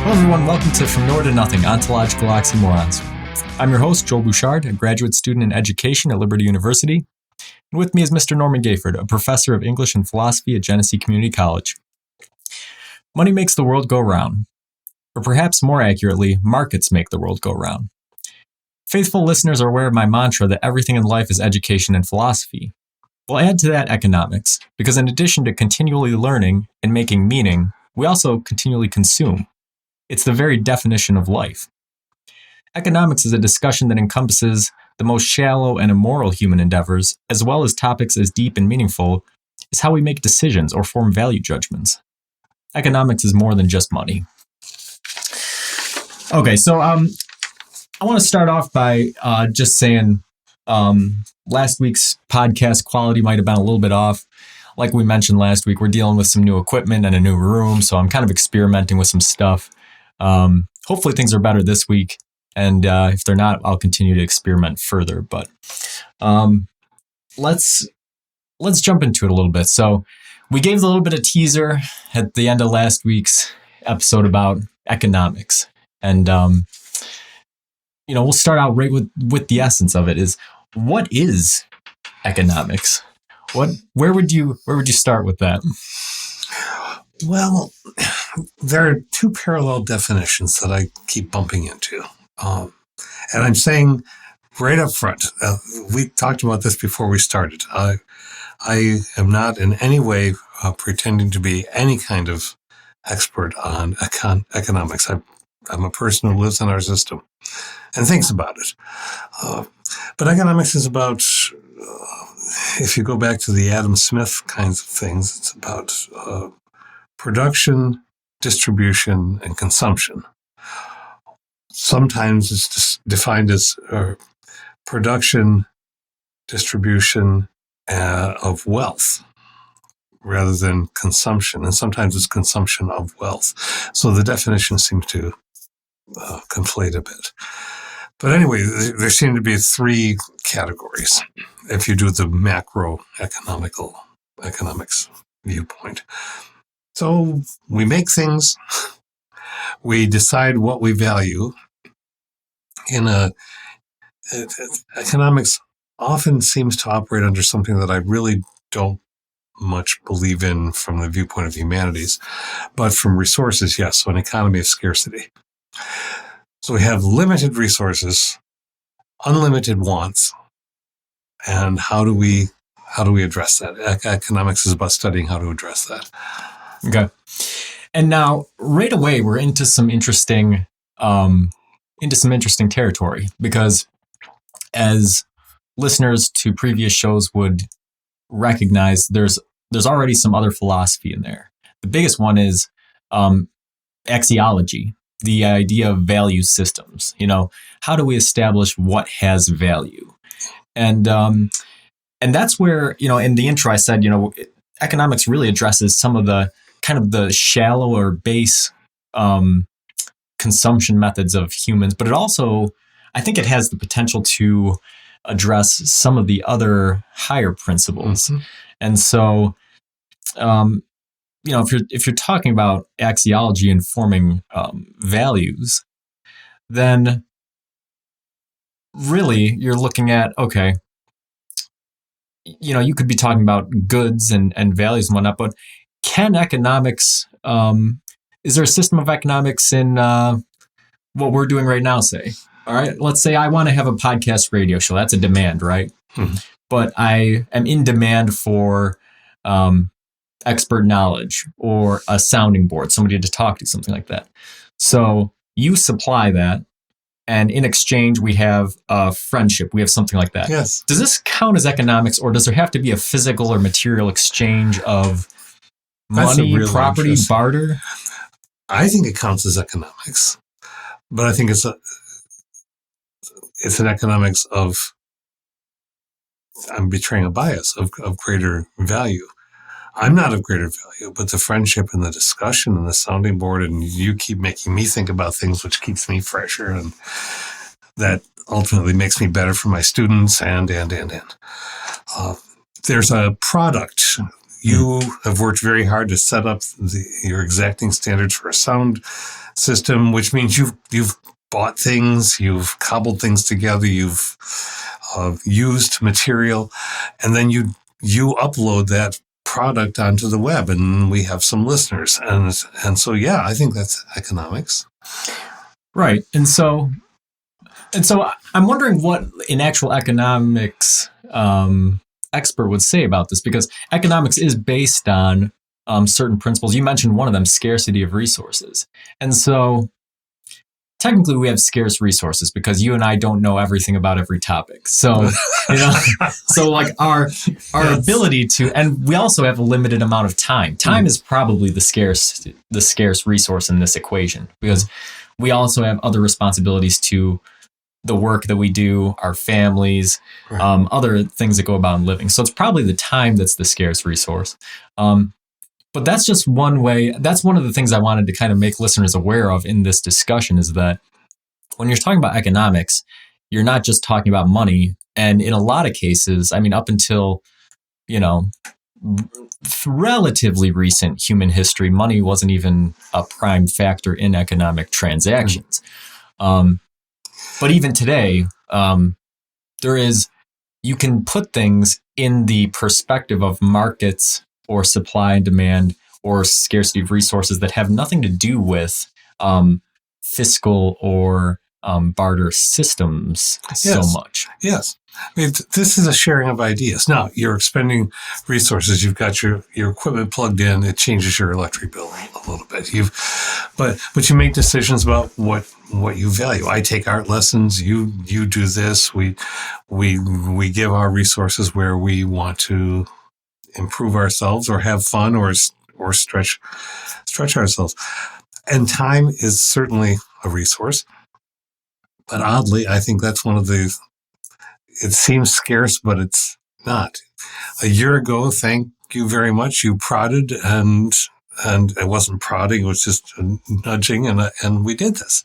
Hello everyone, welcome to From Nowhere to Nothing, Ontological Oxymorons. I'm your host, Joel Bouchard, a graduate student in education at Liberty University. And with me is Mr. Norman Gayford, a professor of English and philosophy at Genesee Community College. Money makes the world go round. Or perhaps more accurately, markets make the world go round. Faithful listeners are aware of my mantra that everything in life is education and philosophy. We'll add to that economics, because in addition to continually learning and making meaning, we also continually consume. It's the very definition of life. Economics is a discussion that encompasses the most shallow and immoral human endeavors, as well as topics as deep and meaningful as how we make decisions or form value judgments. Economics is more than just money. Okay, so I want to start off by just saying last week's podcast quality might have been a little bit off. Like we mentioned last week, we're dealing with some new equipment and a new room, so I'm kind of experimenting with some stuff. Hopefully things are better this week, and if they're not, I'll continue to experiment further. But let's jump into it a little bit. So we gave a little bit of teaser at the end of last week's episode about economics, and we'll start out right with the essence of it. Is what is economics? Where would you start with that? Well, there are two parallel definitions that I keep bumping into. And I'm saying right up front, we talked about this before we started. I am not in any way pretending to be any kind of expert on economics. I'm a person who lives in our system and thinks about it. But economics is about, if you go back to the Adam Smith kinds of things, it's about production, distribution, and consumption. Sometimes it's just defined as production, distribution of wealth rather than consumption. And sometimes it's consumption of wealth. So the definitions seem to conflate a bit. But anyway, there seem to be three categories if you do the macroeconomics viewpoint. So we make things, we decide what we value. Economics often seems to operate under something that I really don't much believe in from the viewpoint of humanities, but from resources, yes. So an economy of scarcity. So we have limited resources, unlimited wants, and how do we address that? Economics is about studying how to address that. Okay. And now, right away, we're into some interesting territory, because as listeners to previous shows would recognize, there's already some other philosophy in there. The biggest one is axiology, the idea of value systems. How do we establish what has value? And that's where, in the intro I said, economics really addresses some of the kind of the shallow or base consumption methods of humans, but it also, I think it has the potential to address some of the other higher principles. Mm-hmm. And so, if you're talking about axiology and forming values, then really you're looking at, okay, you could be talking about goods and values and whatnot, but can economics, is there a system of economics in what we're doing right now, say? All right, let's say I want to have a podcast radio show. That's a demand, right? Mm-hmm. But I am in demand for expert knowledge or a sounding board, somebody to talk to, something like that. So you supply that, and in exchange, we have a friendship. We have something like that. Yes. Does this count as economics, or does there have to be a physical or material exchange of money, property, barter? I think it counts as economics, but I think it's an economics of, I'm betraying a bias, of greater value. I'm not of greater value, but the friendship and the discussion and the sounding board, and you keep making me think about things, which keeps me fresher, and that ultimately makes me better for my students, and. There's a product You have worked very hard to set up your exacting standards for a sound system, which means you've bought things, you've cobbled things together, you've used material, and then you upload that product onto the web, and we have some listeners, and so yeah, I think that's economics, right? And so I'm wondering what an actual economics expert would say about this, because economics is based on certain principles. You mentioned one of them, scarcity of resources. And so technically we have scarce resources because you and I don't know everything about every topic. So, so like our ability to, and we also have a limited amount of time. Time is probably the scarce resource in this equation, because we also have other responsibilities to the work that we do, our families, right. Other things that go about in living. So it's probably the time that's the scarce resource. But that's just one way. That's one of the things I wanted to kind of make listeners aware of in this discussion, is that when you're talking about economics, you're not just talking about money. And in a lot of cases, I mean, up until, relatively recent human history, money wasn't even a prime factor in economic transactions. But even today, you can put things in the perspective of markets or supply and demand or scarcity of resources that have nothing to do with fiscal or barter systems so much. Yes. I mean, this is a sharing of ideas. Now, you're expending resources. You've got your equipment plugged in. It changes your electric bill a little bit. But you make decisions about what you value. I take art lessons. You do this. We give our resources where we want to improve ourselves or have fun or stretch ourselves. And time is certainly a resource. But oddly, I think that's one of the, it seems scarce, but it's not. A year ago, thank you very much, you prodded, and it wasn't prodding, it was just nudging, and we did this.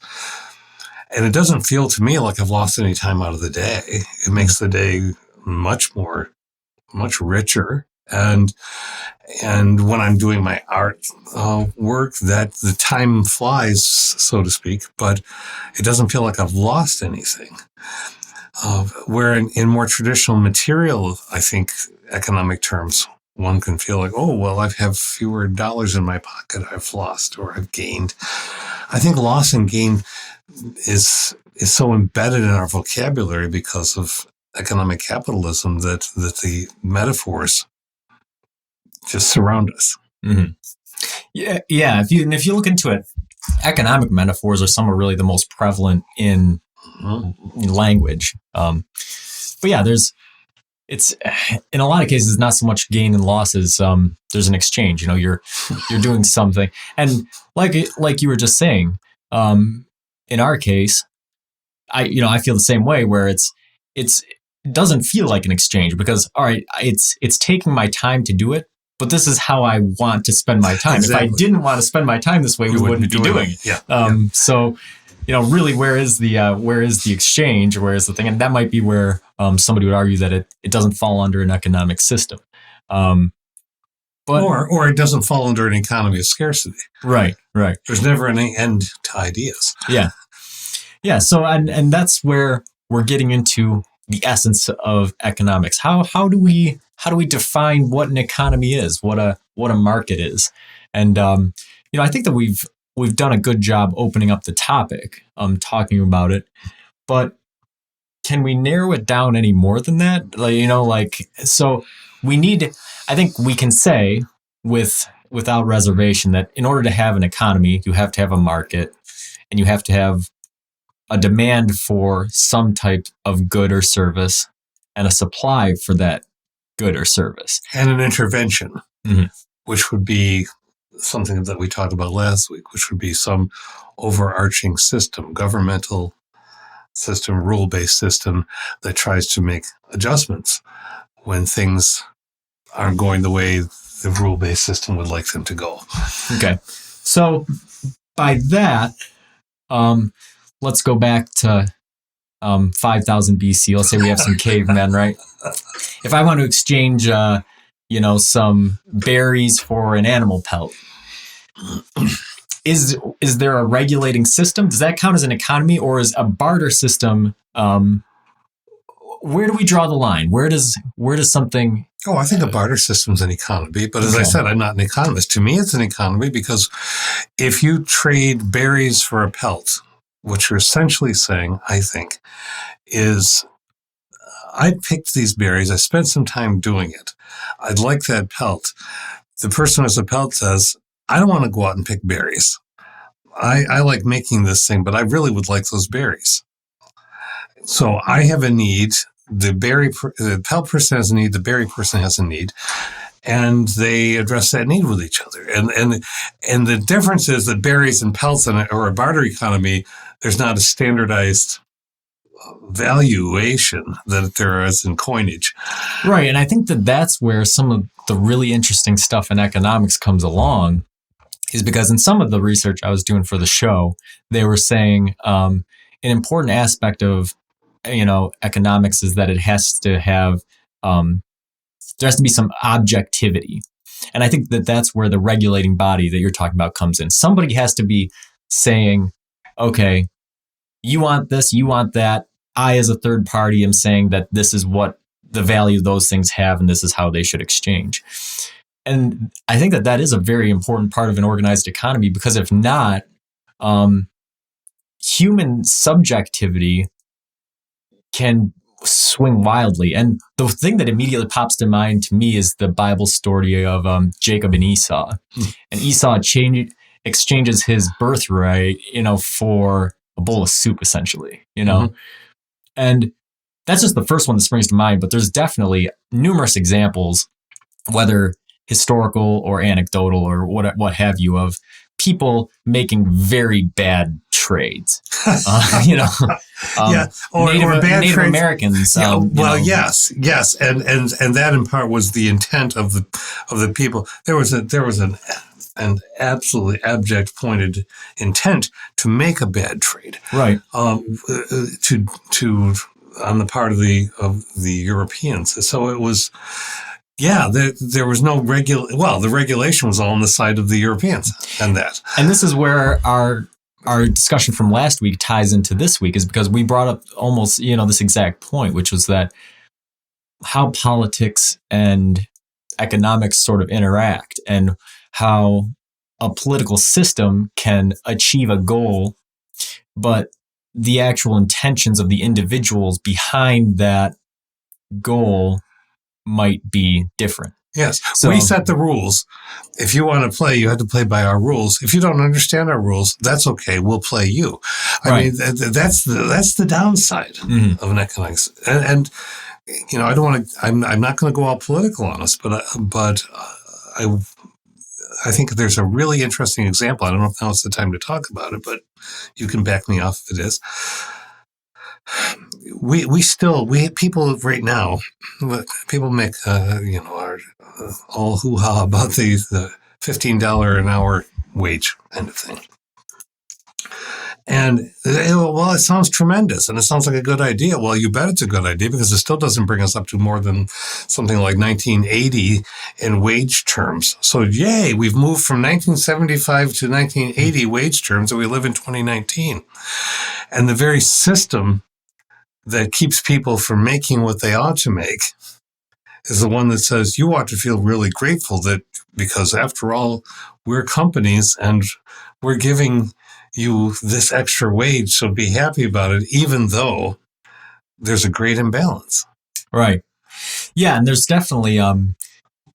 And it doesn't feel to me like I've lost any time out of the day. It makes the day much richer. And when I'm doing my art work, that the time flies, so to speak, but it doesn't feel like I've lost anything. Where in more traditional material, I think, economic terms, one can feel like, oh, well, I have fewer dollars in my pocket, I've lost or I've gained. I think loss and gain is so embedded in our vocabulary because of economic capitalism that the metaphors just surround us. Mm-hmm. Yeah. If you look into it, economic metaphors are some of really the most prevalent in language. But yeah, it's in a lot of cases not so much gain and loss as there's an exchange. You're doing something, and like you were just saying, in our case, I feel the same way, where it doesn't feel like an exchange, because all right, it's taking my time to do it, but this is how I want to spend my time. Exactly. If I didn't want to spend my time this way, we wouldn't be doing it. Yeah. So, really, where is the exchange, or where is the thing? And that might be where somebody would argue that it doesn't fall under an economic system. But or it doesn't fall under an economy of scarcity. Right. There's never any end to ideas. Yeah. So, and that's where we're getting into the essence of economics. How do we define what an economy is, what a market is? And I think that we've done a good job opening up the topic, talking about it, but can we narrow it down any more than that? So we need, I think we can say without reservation that in order to have an economy, you have to have a market, and you have to have a demand for some type of good or service, and a supply for that good or service. And an intervention, which would be something that we talked about last week, which would be some overarching system, governmental system, rule-based system that tries to make adjustments when things aren't going the way the rule-based system would like them to go. Okay. So by that, let's go back to 5,000 BC. Let's say we have some cavemen, right? If I want to exchange, some berries for an animal pelt. Is there a regulating system? Does that count as an economy, or is a barter system? Where do we draw the line? Where does something? Oh, I think a barter system is an economy, but as I said, I'm not an economist. To me, it's an economy because if you trade berries for a pelt, what you're essentially saying, I think, is I picked these berries. I spent some time doing it. I'd like that pelt. The person who has the pelt says, I don't want to go out and pick berries. I like making this thing, but I really would like those berries. So I have a need. The pelt person has a need. The berry person has a need, and they address that need with each other. And the difference is that berries and pelts or a barter economy, there's not a standardized valuation that there is in coinage. Right, and I think that's where some of the really interesting stuff in economics comes along, is because in some of the research I was doing for the show, they were saying an important aspect of economics is that it has to have there has to be some objectivity, and I think that's where the regulating body that you're talking about comes in. Somebody has to be saying, okay, you want this, you want that. I, as a third party, am saying that this is what the value those things have, and this is how they should exchange. And I think that is a very important part of an organized economy, because if not, human subjectivity can swing wildly. And the thing that immediately pops to mind to me is the Bible story of Jacob and Esau. And Esau exchanges his birthright, for a bowl of soup, essentially, Mm-hmm. And that's just the first one that springs to mind. But there's definitely numerous examples, whether historical or anecdotal or what have you, of people making very bad trades. Yeah, or bad Native trades. Americans. Yes, and that in part was the intent of the people. There was an absolutely abject pointed intent to make a bad trade, right? To on the part of the Europeans. So it was. Yeah, there was no the regulation was all on the side of the Europeans and that. And this is where our discussion from last week ties into this week, is because we brought up almost, this exact point, which was that how politics and economics sort of interact, and how a political system can achieve a goal, but the actual intentions of the individuals behind that goal might be different. Yes. So, we set the rules. If you want to play, you have to play by our rules. If you don't understand our rules, that's okay. We'll play you. I mean, that's the downside of an economics. And I don't want to. I'm not going to go all political on us, but I think there's a really interesting example. I don't know if now's the time to talk about it, but you can back me off if it is. People right now, people make are all hoo-ha about the $15 an hour wage kind of thing. And it sounds tremendous, and it sounds like a good idea. Well, you bet it's a good idea, because it still doesn't bring us up to more than something like 1980 in wage terms. So yay, we've moved from 1975 to 1980 wage terms, and we live in 2019. And the very system that keeps people from making what they ought to make is the one that says you ought to feel really grateful because after all, we're companies and we're giving you this extra wage, so be happy about it, even though there's a great imbalance. Right. Yeah, and there's definitely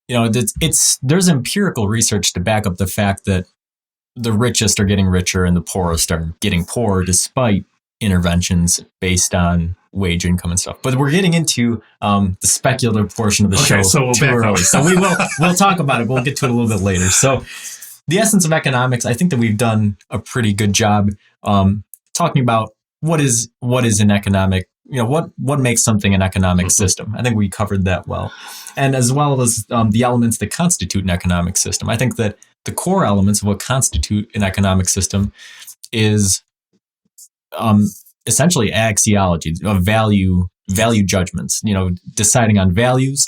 there's empirical research to back up the fact that the richest are getting richer and the poorest are getting poorer, despite interventions based on wage income and stuff. But we're getting into the speculative portion of the show so too early. So we'll talk about it. We'll get to it a little bit later. So the essence of economics, I think that we've done a pretty good job talking about what is an economic, what makes something an economic system. I think we covered that well. And as well as the elements that constitute an economic system. I think that the core elements of what constitute an economic system is essentially axiology, value judgments, deciding on values,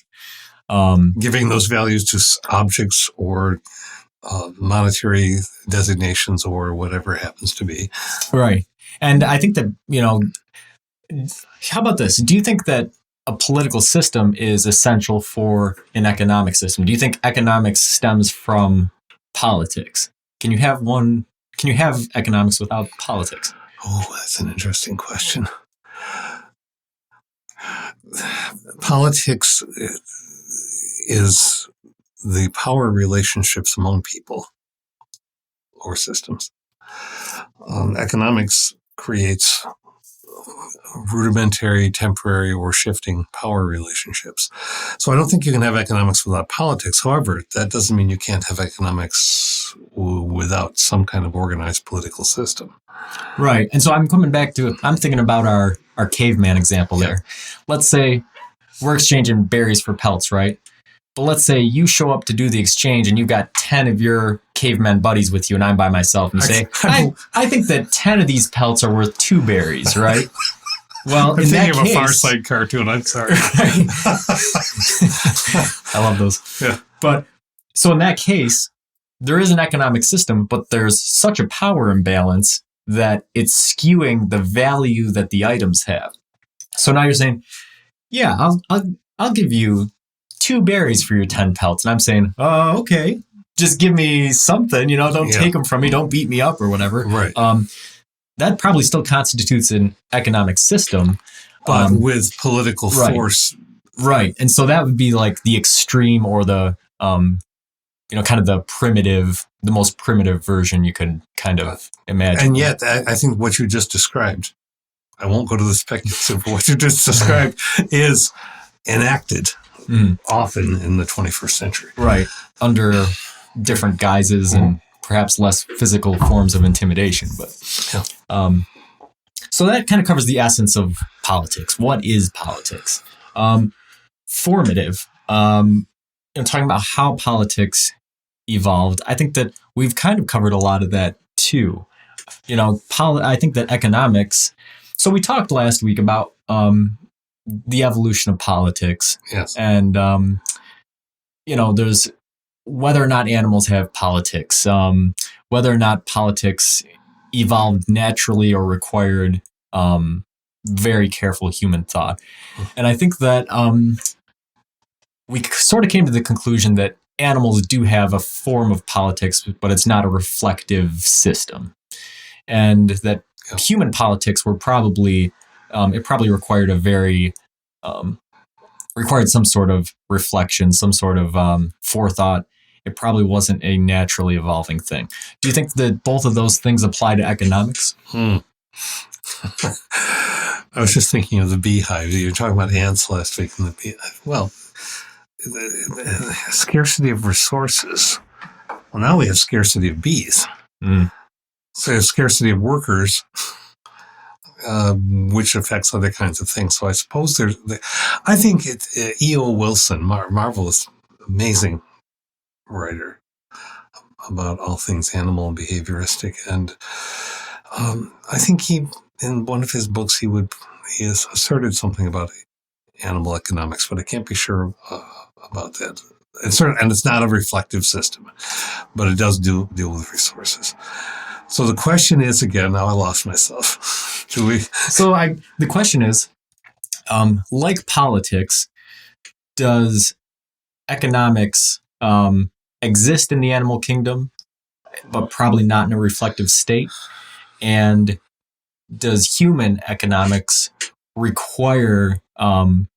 Giving those values to objects or monetary designations or whatever it happens to be. Right. And I think that, how about this? Do you think that a political system is essential for an economic system? Do you think economics stems from politics? Can you have economics without politics? Oh, that's an interesting question. Politics is the power relationships among people or systems. Economics creates rudimentary, temporary, or shifting power relationships. So I don't think you can have economics without politics. However, that doesn't mean you can't have economics without some kind of organized political system. Right. And so I'm thinking about our caveman example there. Let's say we're exchanging berries for pelts, right? But let's say you show up to do the exchange and you've got 10 of your caveman buddies with you and I'm by myself and say, I think that 10 of these pelts are worth 2 berries, right? Well, I'm thinking of a Far Side cartoon. I'm sorry. I love those. Yeah. But so in that case, there is an economic system, but there's such a power imbalance that it's skewing the value that the items have. So now you're saying, yeah, I'll give you 2 berries for your 10 pelts. And I'm saying, oh, okay, just give me something, don't take them from me. Don't beat me up or whatever. Right. That probably still constitutes an economic system. But with political force. Right. And so that would be like the extreme or the, kind of the most primitive version you could kind of imagine. And yet, I think what you just described, I won't go to the speculative, but what you just described is enacted often in the 21st century. Right. Under different guises and perhaps less physical forms of intimidation. But so that kind of covers the essence of politics. What is politics? Formative. Talking about how politics evolved, I think that we've kind of covered a lot of that too. I think that economics. So we talked last week about the evolution of politics. Yes. And, there's whether or not animals have politics, whether or not politics evolved naturally or required very careful human thought. And I think that we sort of came to the conclusion that animals do have a form of politics, but it's not a reflective system. And that human politics were probably, it probably required required some sort of reflection, some sort of forethought. It probably wasn't a naturally evolving thing. Do you think that both of those things apply to economics? I was just thinking of the beehive. You were talking about ants last week in the beehive. Well, the scarcity of resources. Well, now we have scarcity of bees. So there's scarcity of workers, which affects other kinds of things. So I suppose I think E.O. Wilson, marvelous, amazing writer about all things animal and behavioristic. And I think in one of his books, he has asserted something about animal economics, but I can't be sure about that. And it's not a reflective system, but it does deal with resources. So the question is, again, now I lost myself. The question is, like politics, does economics exist in the animal kingdom, but probably not in a reflective state? And does human economics require an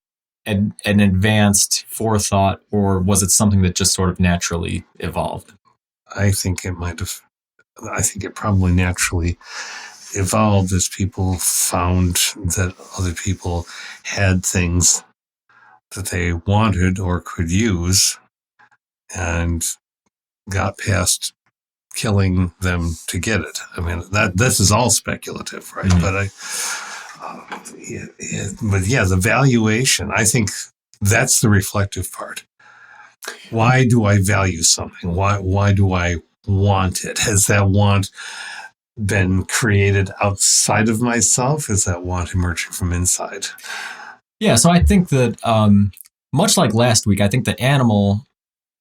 advanced forethought, or was it something that just sort of naturally evolved? I think it probably naturally evolved as people found that other people had things that they wanted or could use and got past killing them to get it. I mean, this is all speculative, right? Mm-hmm. But the valuation, I think that's the reflective part. Why do I value something? Why do I want it? Has that want been created outside of myself? Is that want emerging from inside? Yeah, so I think that much like last week, I think the animal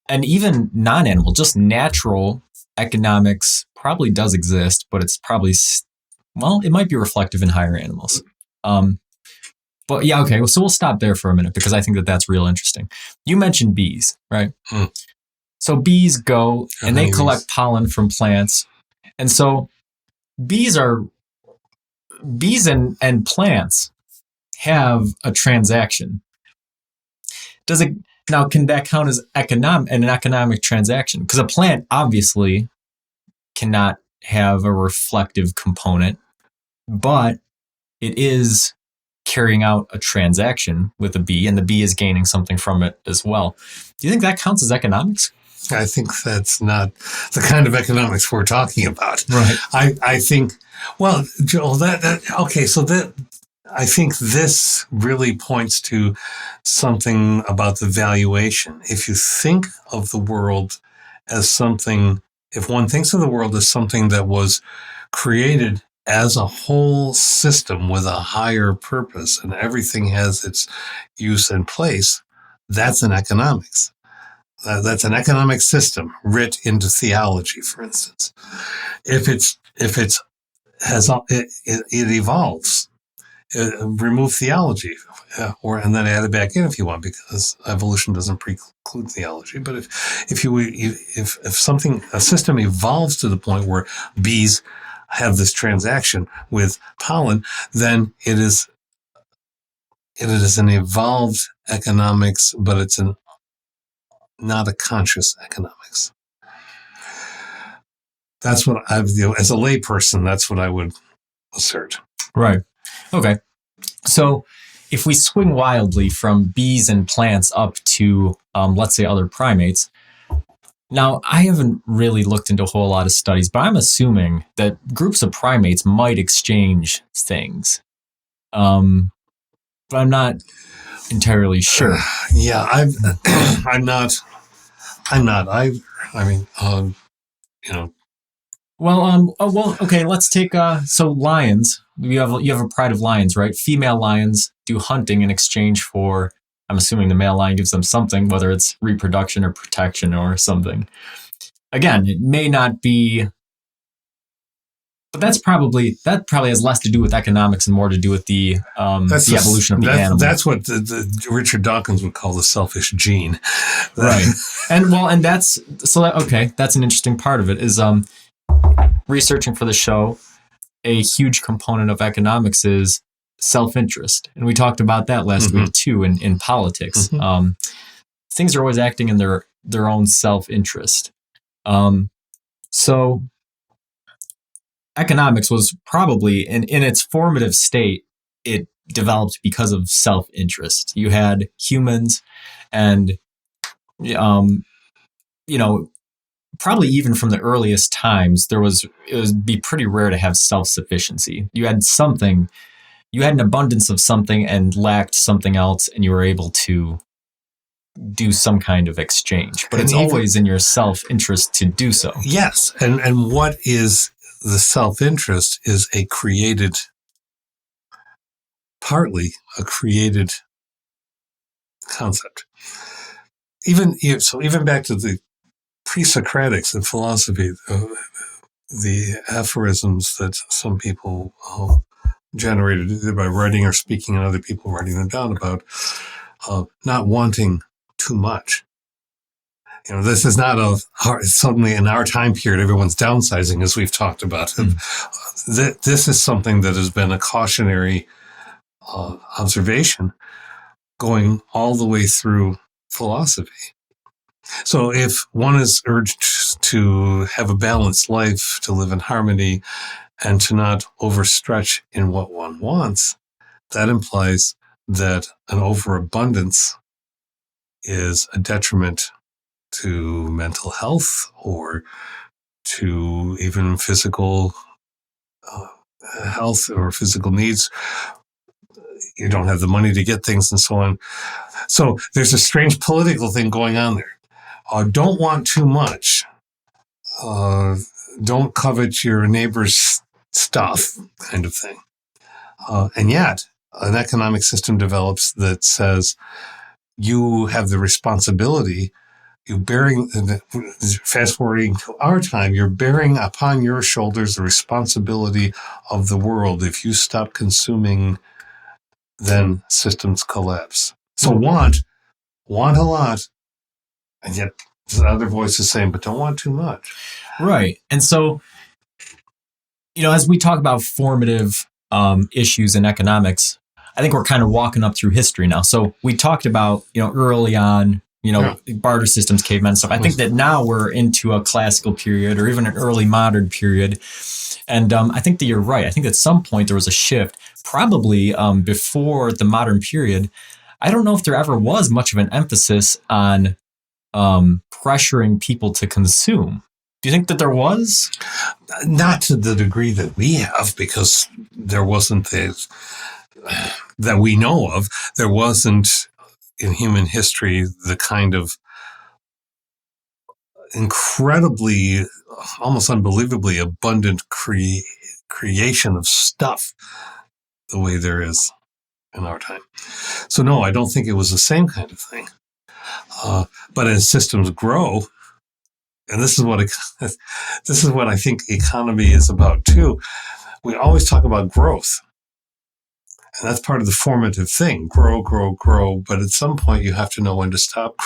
and even non-animal, just natural economics probably does exist, but it's probably, well, it might be reflective in higher animals. But yeah, okay. So we'll stop there for a minute because I think that that's real interesting. You mentioned bees, right? So bees go and they collect pollen from plants. And so bees and plants have a transaction. Now, can that count as an economic transaction? Because a plant obviously cannot have a reflective component, but it is carrying out a transaction with a bee, and the bee is gaining something from it as well. Do you think that counts as economics? I think that's not the kind of economics we're talking about. Right. I think, well, Joel, okay, so that I think this really points to something about the valuation. If you think of the world as something, if one thinks of the world as something that was created as a whole system with a higher purpose and everything has its use and place, that's an economics. That's an economic system writ into theology, for instance. If it evolves, remove theology, and then add it back in if you want, because evolution doesn't preclude theology. But if a system evolves to the point where bees have this transaction with pollen, then it is an evolved economics, but it's not a conscious economics. That's what as a layperson, that's what I would assert. Right. Okay. So if we swing wildly from bees and plants up to, let's say, other primates. Now, I haven't really looked into a whole lot of studies, but I'm assuming that groups of primates might exchange things. But I'm not entirely sure. Yeah, I'm not either. I mean, Well, okay. Let's take so lions. You have a pride of lions, right? Female lions do hunting in exchange for. I'm assuming the male lion gives them something, whether it's reproduction or protection or something. Again, it may not be, but that probably has less to do with economics and more to do with the evolution of the animal. That's what the Richard Dawkins would call the selfish gene, right? And that's that's an interesting part of it is researching for the show. A huge component of economics is self-interest, and we talked about that last week too. In politics, things are always acting in their own self-interest. So economics was probably in its formative state, it developed because of self-interest. You had humans and, probably even from the earliest times, it would be pretty rare to have self-sufficiency. You had an abundance of something and lacked something else, and you were able to do some kind of exchange. But it's always in your self-interest to do so. Yes. And what is the self-interest is partly a created concept. Even back to the pre-Socratics in philosophy, the aphorisms that some people generated either by writing or speaking and other people writing them down about not wanting too much. This is not suddenly in our time period, everyone's downsizing, as we've talked about. This is something that has been a cautionary observation going all the way through philosophy. So if one is urged to have a balanced life, to live in harmony, and to not overstretch in what one wants, that implies that an overabundance is a detriment to mental health or to even physical health or physical needs. You don't have the money to get things and so on. So there's a strange political thing going on there. Don't want too much. Don't covet your neighbor's stuff, kind of thing. And yet, an economic system develops that says you have the responsibility. You bearing, fast forwarding to our time, you're bearing upon your shoulders the responsibility of the world. If you stop consuming, then systems collapse. So want a lot, and yet the other voice is saying, but don't want too much. Right. And so, as we talk about formative issues in economics, I think we're kind of walking up through history now. So we talked about, early on, barter systems, cavemen stuff. I think that now we're into a classical period or even an early modern period. And I think that you're right. I think at some point there was a shift, probably before the modern period. I don't know if there ever was much of an emphasis on pressuring people to consume. Do you think that there was? Not to the degree that we have, because there wasn't that we know of. There wasn't in human history the kind of incredibly, almost unbelievably abundant creation of stuff the way there is in our time. So no, I don't think it was the same kind of thing. But as systems grow, and this is what I think economy is about too. We always talk about growth. And that's part of the formative thing. Grow, grow, grow. But at some point you have to know when to stop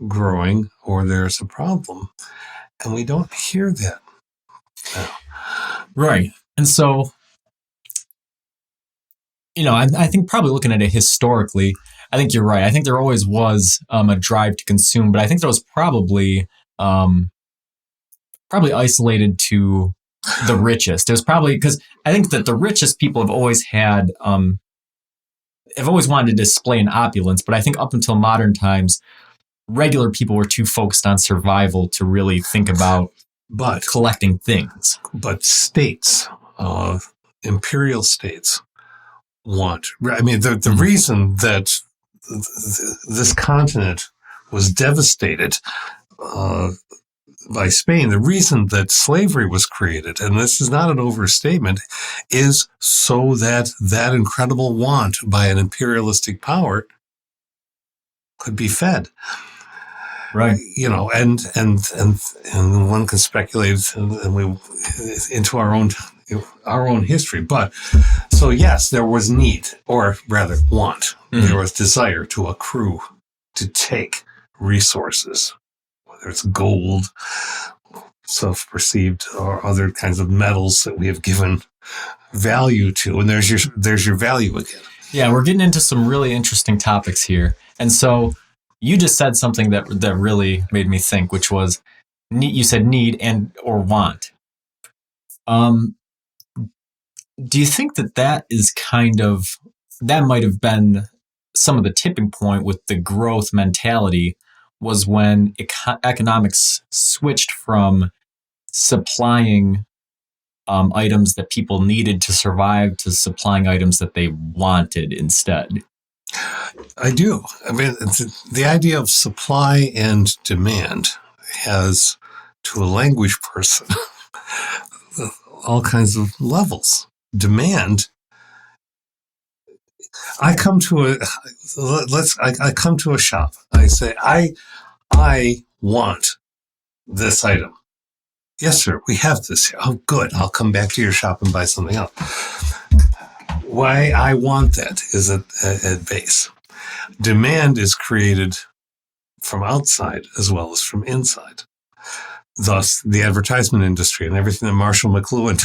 growing, or there's a problem. And we don't hear that now. Right. And so, I think probably looking at it historically, I think you're right. I think there always was a drive to consume, but I think there was probably isolated to the richest. It was probably because I think that the richest people have always had, have always wanted to display an opulence, but I think up until modern times, regular people were too focused on survival to really think about collecting things. But states, imperial states, want. I mean, the reason that this continent was devastated by Spain, the reason that slavery was created, and this is not an overstatement, is so that incredible want by an imperialistic power could be fed. Right. And one can speculate into our own history. But so yes, there was need, or rather want. Mm-hmm. There was desire to accrue, to take resources, whether it's gold, self-perceived, or other kinds of metals that we have given value to. And there's your value again. Yeah, we're getting into some really interesting topics here. And so you just said something that really made me think, which was you said need and or want. Do you think that is that might have been some of the tipping point with the growth mentality, was when economics switched from supplying items that people needed to survive to supplying items that they wanted instead? I do. I mean, the idea of supply and demand has, to a language person, all kinds of levels. Demand. I come to a shop. I say, I want this item. Yes, sir, we have this here. Oh, good. I'll come back to your shop and buy something else. Why I want that is at base. Demand is created from outside as well as from inside. Thus, the advertisement industry and everything that Marshall McLuhan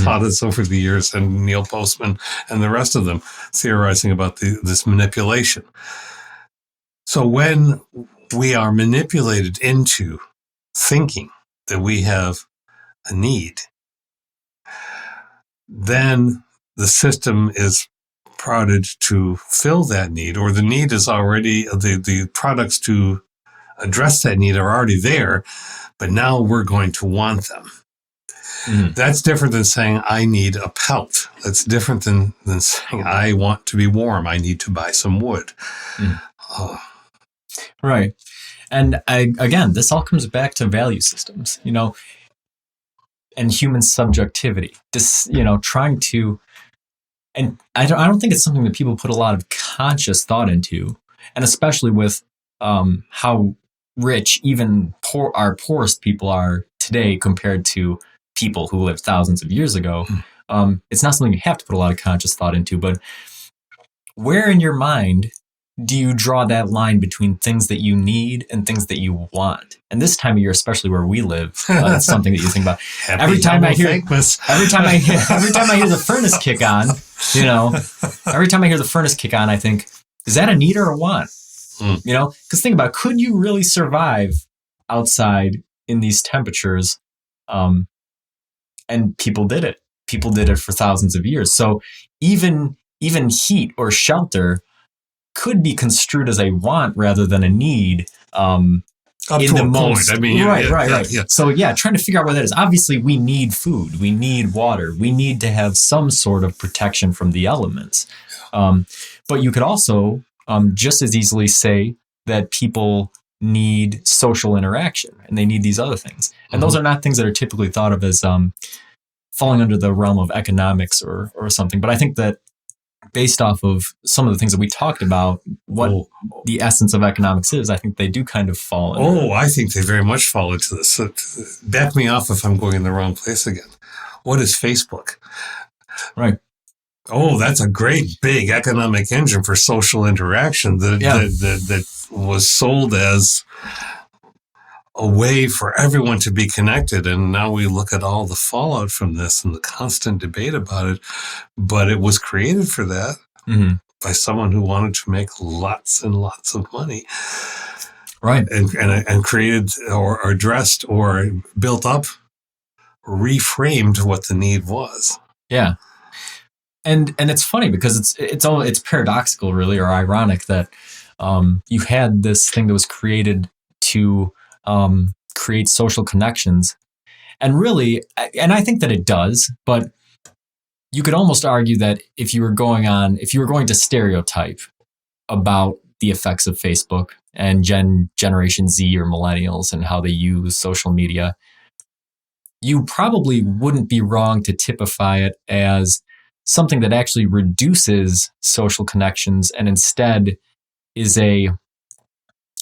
taught us over the years, and Neil Postman and the rest of them theorizing about this manipulation. So when we are manipulated into thinking that we have a need, then the system is prodded to fill that need, or the need is already, the products to address that need are already there, but now we're going to want them. That's different than saying I need a pelt. That's different than saying I want to be warm. I need to buy some wood. Right. And again, this all comes back to value systems, and human subjectivity. Trying to, and I don't think it's something that people put a lot of conscious thought into, and especially with how rich even our poorest people are today compared to people who lived thousands of years ago. It's not something you have to put a lot of conscious thought into, but where in your mind do you draw that line between things that you need and things that you want? And this time of year, especially where we live, it's something that you think about. Every time I hear the furnace kick on, every time I hear the furnace kick on, I think, is that a need or a want? Because think about it, could you really survive outside in these temperatures? And people did it. People did it for thousands of years. So even heat or shelter could be construed as a want rather than a need. Up in to the a most, point. I mean, right. Yeah. So trying to figure out where that is. Obviously, we need food. We need water. We need to have some sort of protection from the elements. But you could also just as easily say that people need social interaction and they need these other things. And those are not things that are typically thought of as falling under the realm of economics or something. But I think that based off of some of the things that we talked about, what the essence of economics is, I think they do kind of fall into I think they very much fall into this. So back me off if I'm going in the wrong place again. What is Facebook? Right. Oh, that's a great big economic engine for social interaction that was sold as a way for everyone to be connected. And now we look at all the fallout from this and the constant debate about it. But it was created for that by someone who wanted to make lots and lots of money. Right. And created or addressed or built up, reframed what the need was. Yeah. And it's funny because it's paradoxical, really, or ironic that you had this thing that was created to create social connections, and really, and I think that it does, but you could almost argue that if you were going to stereotype about the effects of Facebook and Generation Z or millennials and how they use social media, you probably wouldn't be wrong to typify it as something that actually reduces social connections and instead is a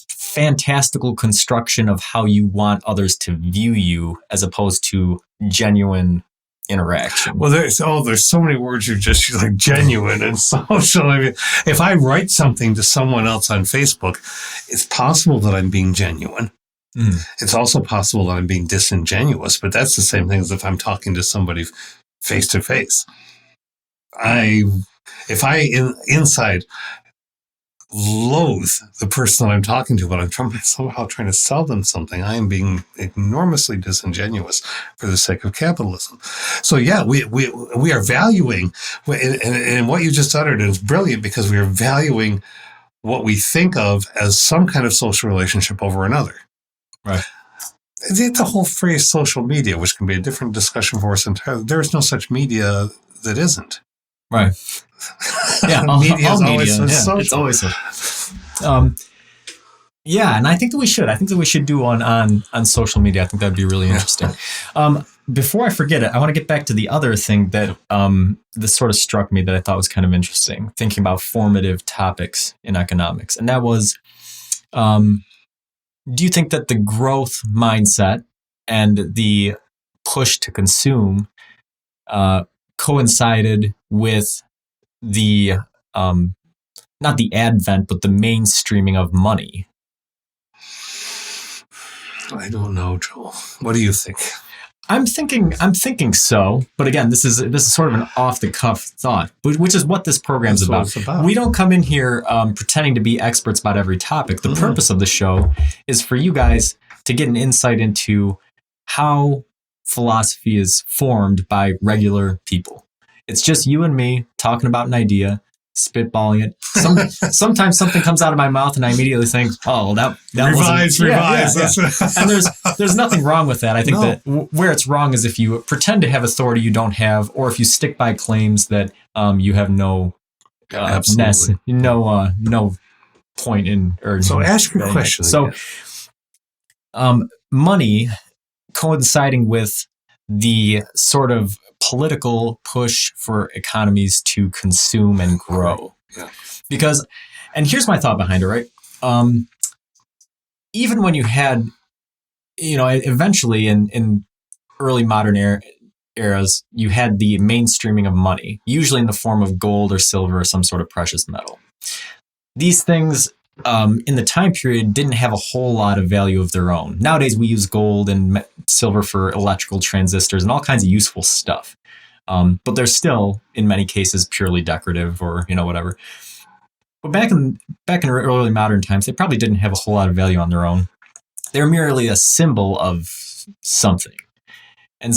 fantastical construction of how you want others to view you as opposed to genuine interaction. Well, there's so many words you just use, like genuine and social. I mean, if I write something to someone else on Facebook, it's possible that I'm being genuine. It's also possible that I'm being disingenuous, but that's the same thing as if I'm talking to somebody face to face. If I inside loathe the person that I'm talking to, but I'm somehow trying to sell them something, I am being enormously disingenuous for the sake of capitalism. So we are valuing, and what you just uttered is brilliant because we are valuing what we think of as some kind of social relationship over another. Right. The whole phrase social media, which can be a different discussion for us entirely, there is no such media that isn't. Right. Yeah. Media is always social. It's always so. And I think that we should. I think that we should do on social media. I think that'd be really interesting. Before I forget it, I want to get back to the other thing that this sort of struck me that I thought was kind of interesting, thinking about formative topics in economics. And that was, do you think that the growth mindset and the push to consume coincided with the not the advent, but the mainstreaming of money? I don't know, Joel. What do you think? I'm thinking so, but again, this is sort of an off the cuff thought, which is what this program's about. We don't come in here pretending to be experts about every topic. The purpose of the show is for you guys to get an insight into how philosophy is formed by regular people. It's just you and me talking about an idea, spitballing it. Sometimes something comes out of my mouth and I immediately think, "Oh, that revise." Yeah. And there's nothing wrong with that. I think that where it's wrong is if you pretend to have authority you don't have, or if you stick by claims that you have no no point in. Or so ask your question. So, money coinciding with the sort of political push for economies to consume and grow. Yeah. Because, And here's my thought behind it, right? Even when you had, eventually in early modern eras, you had the mainstreaming of money, usually in the form of gold or silver or some sort of precious metal. These things in the time period didn't have a whole lot of value of their own. Nowadays, we use gold and silver for electrical transistors and all kinds of useful stuff. But they're still, in many cases, purely decorative or, whatever. But back in early modern times, they probably didn't have a whole lot of value on their own. They're merely a symbol of something. And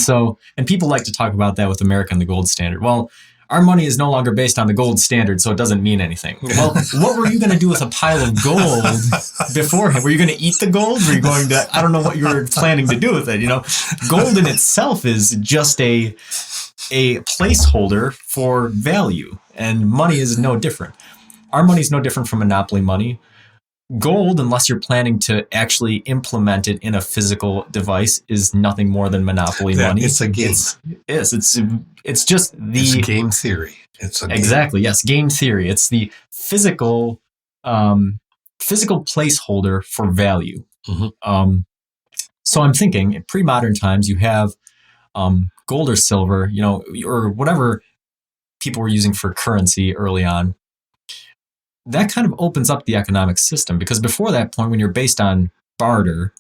people like to talk about that with America and the gold standard. Well, our money is no longer based on the gold standard, so it doesn't mean anything. Well, what were you going to do with a pile of gold beforehand? Were you going to eat the gold? Were you going to, I don't know what you were planning to do with it. Gold in itself is just a placeholder for value, and money is no different. Our money is no different from monopoly money. Gold, unless you're planning to actually implement it in a physical device, is nothing more than monopoly money. It's a game. It's just the... It's game theory. Exactly, yes, game theory. It's the physical placeholder for value. Mm-hmm. So I'm thinking, in pre-modern times, you have gold or silver, or whatever people were using for currency early on. That kind of opens up the economic system, because before that point, when you're based on barter,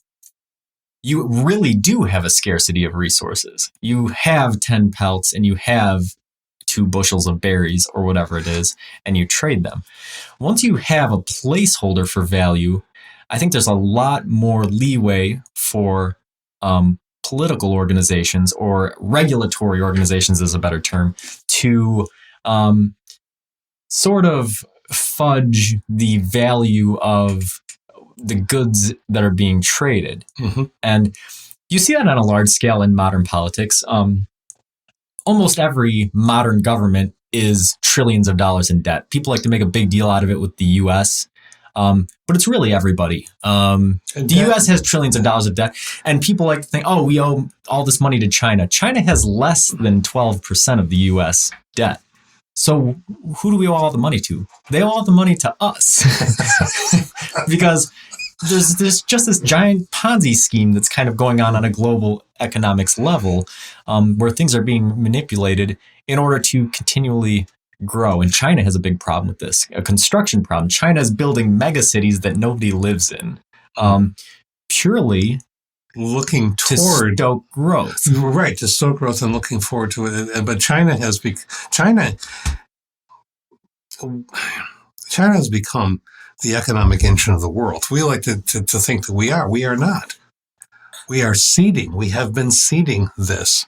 you really do have a scarcity of resources. You have 10 pelts and you have 2 bushels of berries or whatever it is, and you trade them. Once you have a placeholder for value, I think there's a lot more leeway for political organizations, or regulatory organizations is a better term, to sort of fudge the value of the goods that are being traded. Mm-hmm. And you see that on a large scale in modern politics. Almost every modern government is trillions of dollars in debt. People like to make a big deal out of it with the US, but it's really everybody. The US has trillions of dollars of debt, and people like to think, oh, we owe all this money to China. China has less than 12% of the US debt. So who do we owe all the money to? They owe all the money to us. Because there's just this giant Ponzi scheme that's kind of going on a global economics level, where things are being manipulated in order to continually grow. And China has a big problem with this, a construction problem. China is building mega cities that nobody lives in, purely looking to toward stoke growth. Right, to stoke growth and looking forward to it. But China has become the economic engine of the world. We like to think that we are. We are not. We are seeding. We have been seeding this.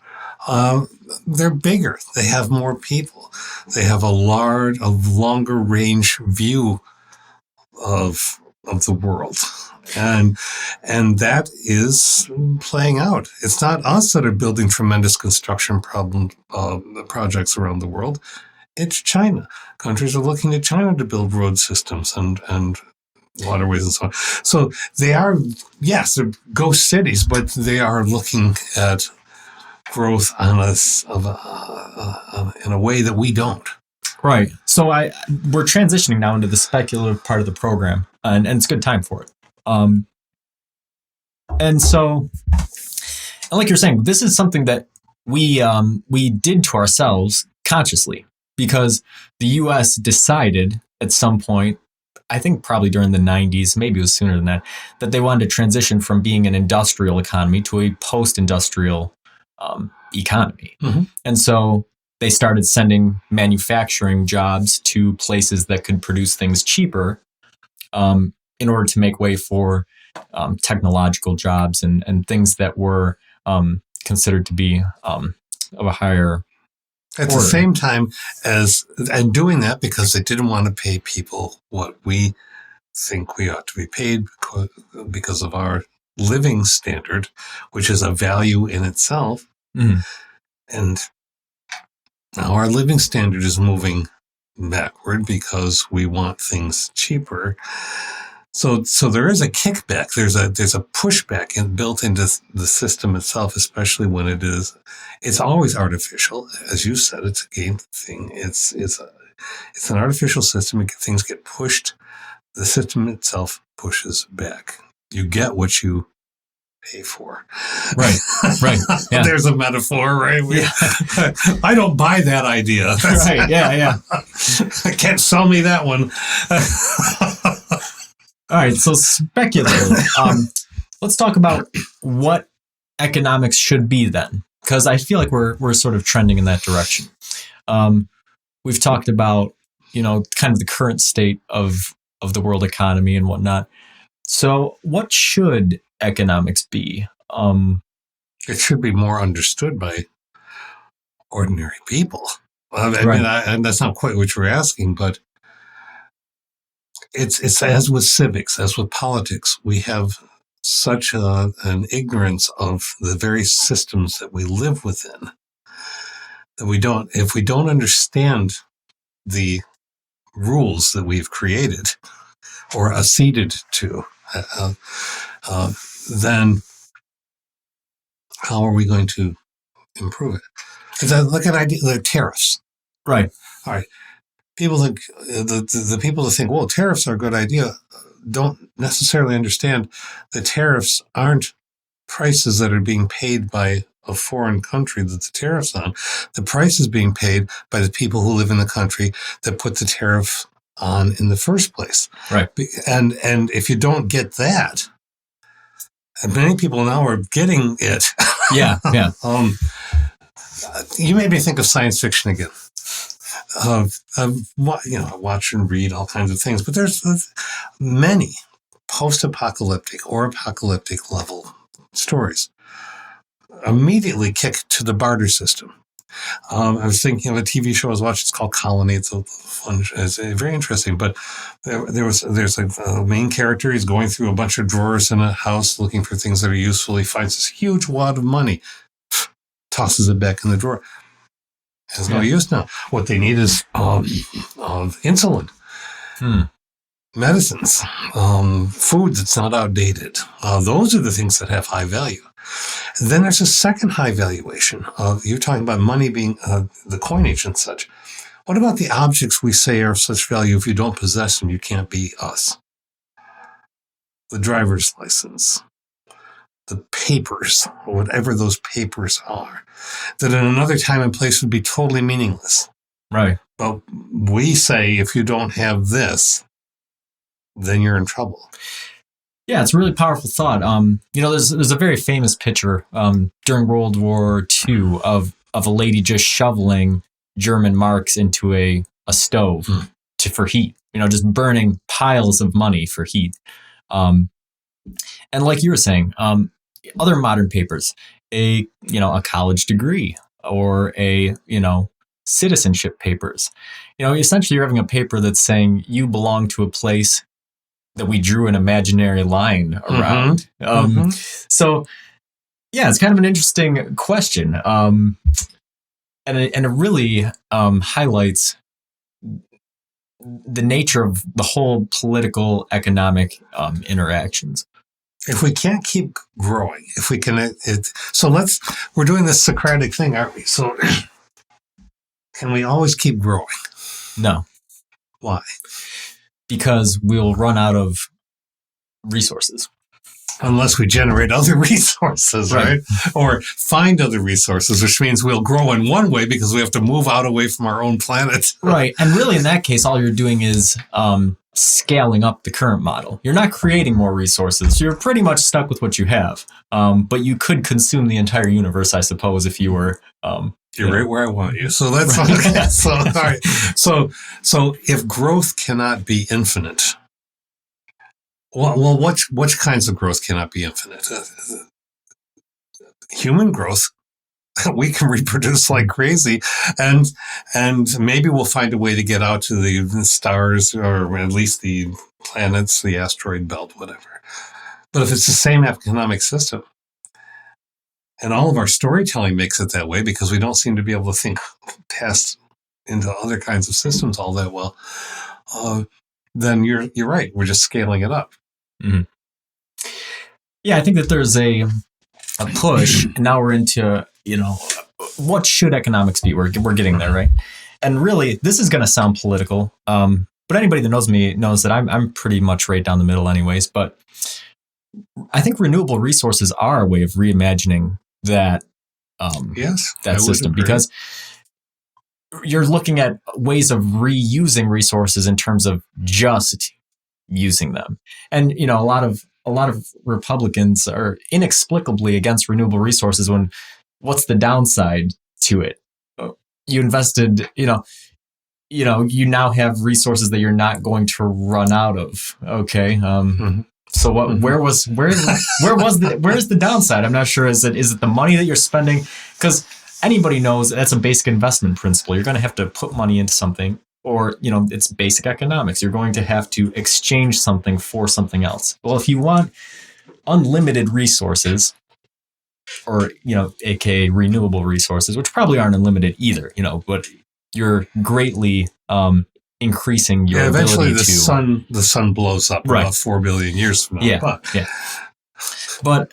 They're bigger. They have more people. They have a longer range view of the world. And that is playing out. It's not us that are building tremendous construction projects around the world. It's China. Countries are looking to China to build road systems and waterways and so on. So they are, yes, they're ghost cities, but they are looking at growth on us in a way that we don't. Right. So we're transitioning now into the speculative part of the program, and it's a good time for it. And like you're saying, this is something that we did to ourselves consciously, because the U.S. decided at some point, I think probably during the 90s, maybe it was sooner than that they wanted to transition from being an industrial economy to a post-industrial economy. Mm-hmm. And so they started sending manufacturing jobs to places that could produce things cheaper, in order to make way for technological jobs and things that were considered to be of a higher At the same time and doing that because they didn't want to pay people what we think we ought to be paid because of our living standard, which is a value in itself. Mm-hmm. And now our living standard is moving backward because we want things cheaper. So there is a kickback. There's a pushback built into the system itself, especially when it's always artificial. As you said, it's a game thing. It's an artificial system. Things get pushed the system itself pushes back. You get what you pay for. Right. Yeah. There's a metaphor, right? Yeah. I don't buy that idea. Right. Yeah. Can't sell me that one. All right. So speculative. Let's talk about what economics should be then, because I feel like we're sort of trending in that direction. We've talked about, kind of the current state of the world economy and whatnot. So what should economics be? It should be more understood by ordinary people. I Right. mean, and that's not quite what you're asking, but it's as with civics, as with politics, we have such an ignorance of the very systems that we live within that if we don't understand the rules that we've created or acceded to, then how are we going to improve it? Because I look at the tariffs. Right. All right. People think the people that think, well, tariffs are a good idea, don't necessarily understand that tariffs aren't prices that are being paid by a foreign country that the tariff's on. The price is being paid by the people who live in the country that put the tariff on in the first place. Right. And if you don't get that, and many people now are getting it. Yeah. You made me think of science fiction again. I watch and read all kinds of things, but there's many post-apocalyptic or apocalyptic level stories immediately kick to the barter system. I was thinking of a TV show I was watching. It's called Colony. It's a fun. It's very interesting. But there's a main character. He's going through a bunch of drawers in a house looking for things that are useful. He finds this huge wad of money, tosses it back in the drawer. Has no use now. What they need is insulin, medicines, food that's not outdated. Those are the things that have high value. And then there's a second high valuation. You're talking about money being the coinage and such. What about the objects we say are of such value? If you don't possess them, you can't be us. The driver's license, the papers, whatever those papers are, that in another time and place would be totally meaningless. Right. But we say if you don't have this, then you're in trouble. Yeah, it's a really powerful thought. There's a very famous picture during World War II of a lady just shoveling German marks into a stove for heat. Just burning piles of money for heat. And like you were saying, other modern papers, a college degree or a citizenship papers. Essentially you're having a paper that's saying you belong to a place that we drew an imaginary line around. So, yeah, it's kind of an interesting question. And it really highlights the nature of the whole political economic interactions. If we can't keep growing, if we can, we're doing this Socratic thing, aren't we? So can we always keep growing? No. Why? Because we'll run out of resources. Unless we generate other resources, right? Or find other resources, which means we'll grow in one way because we have to move out away from our own planet. Right. And really, in that case, all you're doing is scaling up the current model. You're not creating more resources. You're pretty much stuck with what you have. But you could consume the entire universe, I suppose, if you were... You're right where I want you. So that's okay. So, all right. So if growth cannot be infinite, well, which kinds of growth cannot be infinite? Human growth, we can reproduce like crazy, and maybe we'll find a way to get out to the stars, or at least the planets, the asteroid belt, whatever. But if it's the same economic system, and all of our storytelling makes it that way because we don't seem to be able to think past into other kinds of systems all that well, then you're right. We're just scaling it up. Mm-hmm. Yeah, I think that there's a push, and now we're into, what should economics be? We're getting there, right? And really, this is going to sound political, But anybody that knows me knows that I'm pretty much right down the middle anyways. But I think renewable resources are a way of reimagining that Yes, that system, because you're looking at ways of reusing resources in terms of just using them. And a lot of Republicans are inexplicably against renewable resources when what's the downside to it? You invested, you now have resources that you're not going to run out of. Okay. So what? Mm-hmm. Where's the downside? I'm not sure. Is it the money that you're spending? Because anybody knows that's a basic investment principle. You're going to have to put money into something, or it's basic economics. You're going to have to exchange something for something else. Well, if you want unlimited resources, or aka renewable resources, which probably aren't unlimited either, but you're greatly increasing your eventually ability the sun blows up about 4 billion years from now. But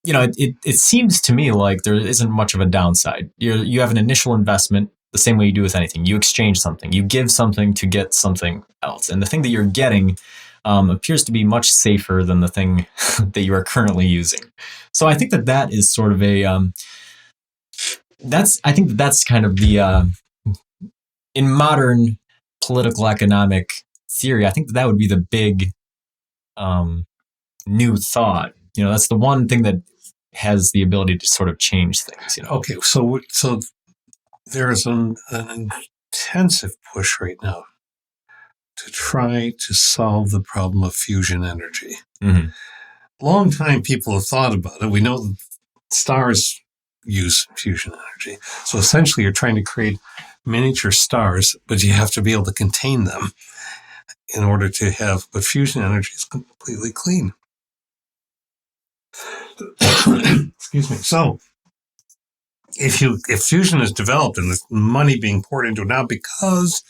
it seems to me like there isn't much of a downside. You have an initial investment the same way you do with anything. You exchange something, you give something to get something else, and the thing that you're getting appears to be much safer than the thing that you are currently using. So I think that is sort of a that's kind of the in modern political economic theory, I think that would be the big new thought. That's the one thing that has the ability to sort of change things. Okay, so there's an intensive push right now to try to solve the problem of fusion energy. Mm-hmm. Long time people have thought about it. We know that stars use fusion energy. So essentially you're trying to create miniature stars, but you have to be able to contain them in order to have, but fusion energy is completely clean. Excuse me. So if fusion is developed and there's money being poured into it now because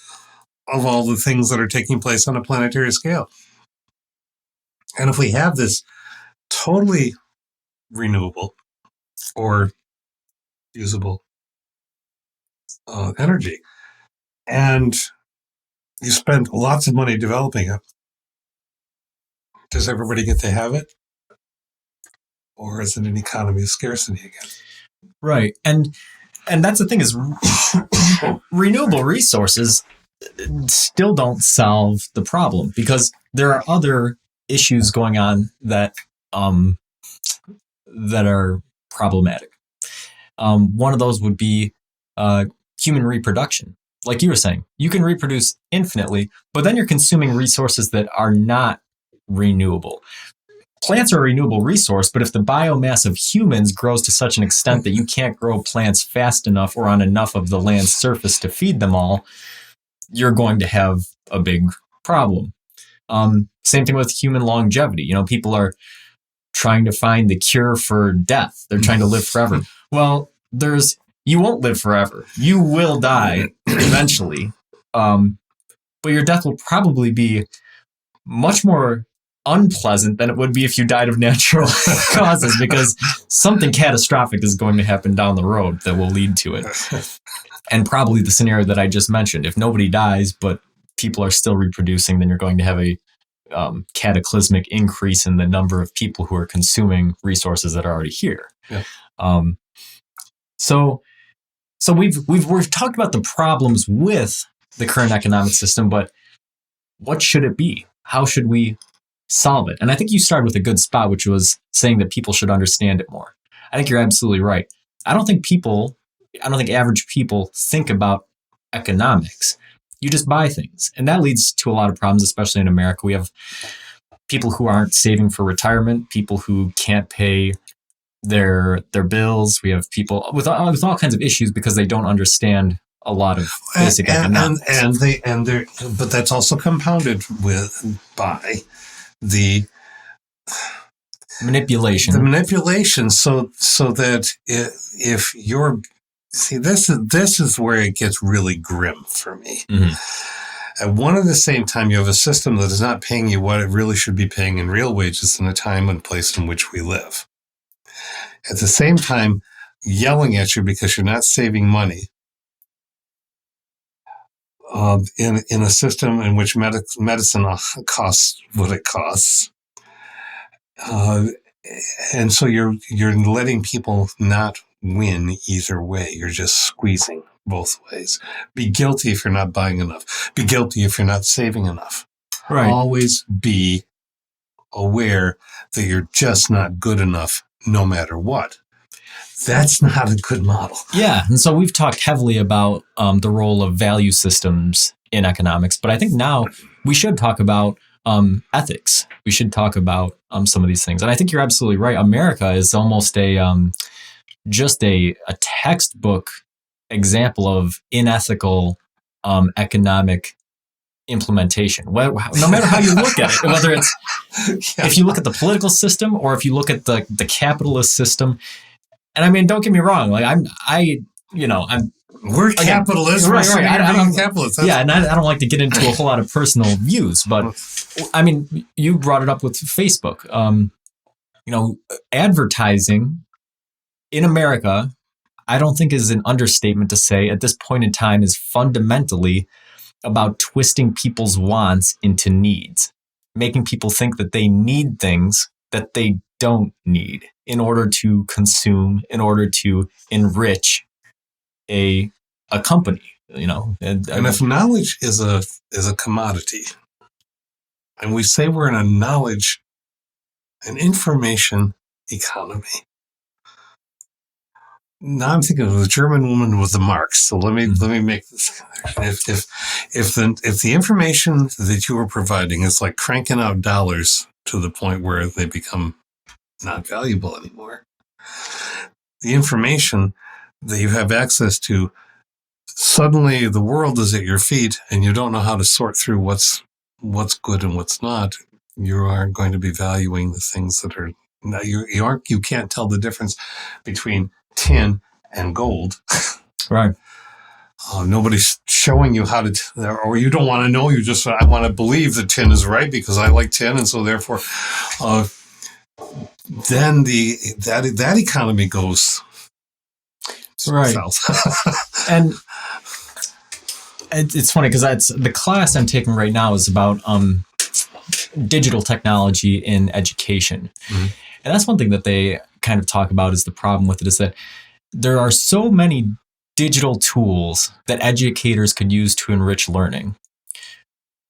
of all the things that are taking place on a planetary scale, and if we have this totally renewable or usable energy, and you spend lots of money developing it, does everybody get to have it? Or is it an economy of scarcity again? Right. And that's the thing is renewable resources still don't solve the problem, because there are other issues going on that are problematic. One of those would be human reproduction. Like you were saying, you can reproduce infinitely, but then you're consuming resources that are not renewable. Plants are a renewable resource, but if the biomass of humans grows to such an extent that you can't grow plants fast enough or on enough of the land's surface to feed them all, you're going to have a big problem. Same thing with human longevity. People are trying to find the cure for death. They're trying to live forever. Well, you won't live forever. You will die eventually. But your death will probably be much more unpleasant than it would be if you died of natural causes, because something catastrophic is going to happen down the road that will lead to it. And probably the scenario that I just mentioned, if nobody dies, but people are still reproducing, then you're going to have a cataclysmic increase in the number of people who are consuming resources that are already here. Yeah. So we've talked about the problems with the current economic system, but what should it be? How should we solve it? And I think you started with a good spot, which was saying that people should understand it more. I think you're absolutely right. I don't think average people think about economics. You just buy things. And that leads to a lot of problems, especially in America. We have people who aren't saving for retirement, people who can't pay their bills. We have people with all kinds of issues because they don't understand a lot of basic economics. But that's also compounded by the manipulation. So that if you're this is where it gets really grim for me. Mm-hmm. At one and the same time, you have a system that is not paying you what it really should be paying in real wages in the time and place in which we live. At the same time, yelling at you because you're not saving money in a system in which medicine costs what it costs. And so you're letting people not win either way. You're just squeezing both ways. Be guilty if you're not buying enough. Be guilty if you're not saving enough. Right. Always be aware that you're just not good enough no matter what. That's not a good model. Yeah. And so we've talked heavily about the role of value systems in economics, but I think now we should talk about ethics. We should talk about some of these things. And I think you're absolutely right. America is almost just a textbook example of unethical economic implementation. No matter how you look at it, whether it's if you look at the political system or if you look at the capitalist system. And I mean, don't get me wrong. Like we're capitalists. Right. I'm capitalists. Yeah, and I don't like to get into a whole lot of personal views, but I mean, you brought it up with Facebook. Advertising in America, I don't think is an understatement to say at this point in time is fundamentally about twisting people's wants into needs, making people think that they need things that they don't need in order to consume, in order to enrich a company, And if knowledge is a commodity, and we say we're in a knowledge and information economy. Now I'm thinking of the German woman with the marks. So let me make this connection. If the information that you are providing is like cranking out dollars to the point where they become not valuable anymore, the information that you have access to, suddenly the world is at your feet and you don't know how to sort through what's good and what's not. You aren't going to be valuing the things that are now you can't tell the difference between tin and gold. Right. Nobody's showing you how to, or you don't want to know. You just, I want to believe that tin is right because I like tin. And so therefore, then that economy goes right south. And it's funny because the class I'm taking right now is about digital technology in education. Mm-hmm. And that's one thing that they kind of talk about is the problem with it is that there are so many digital tools that educators could use to enrich learning.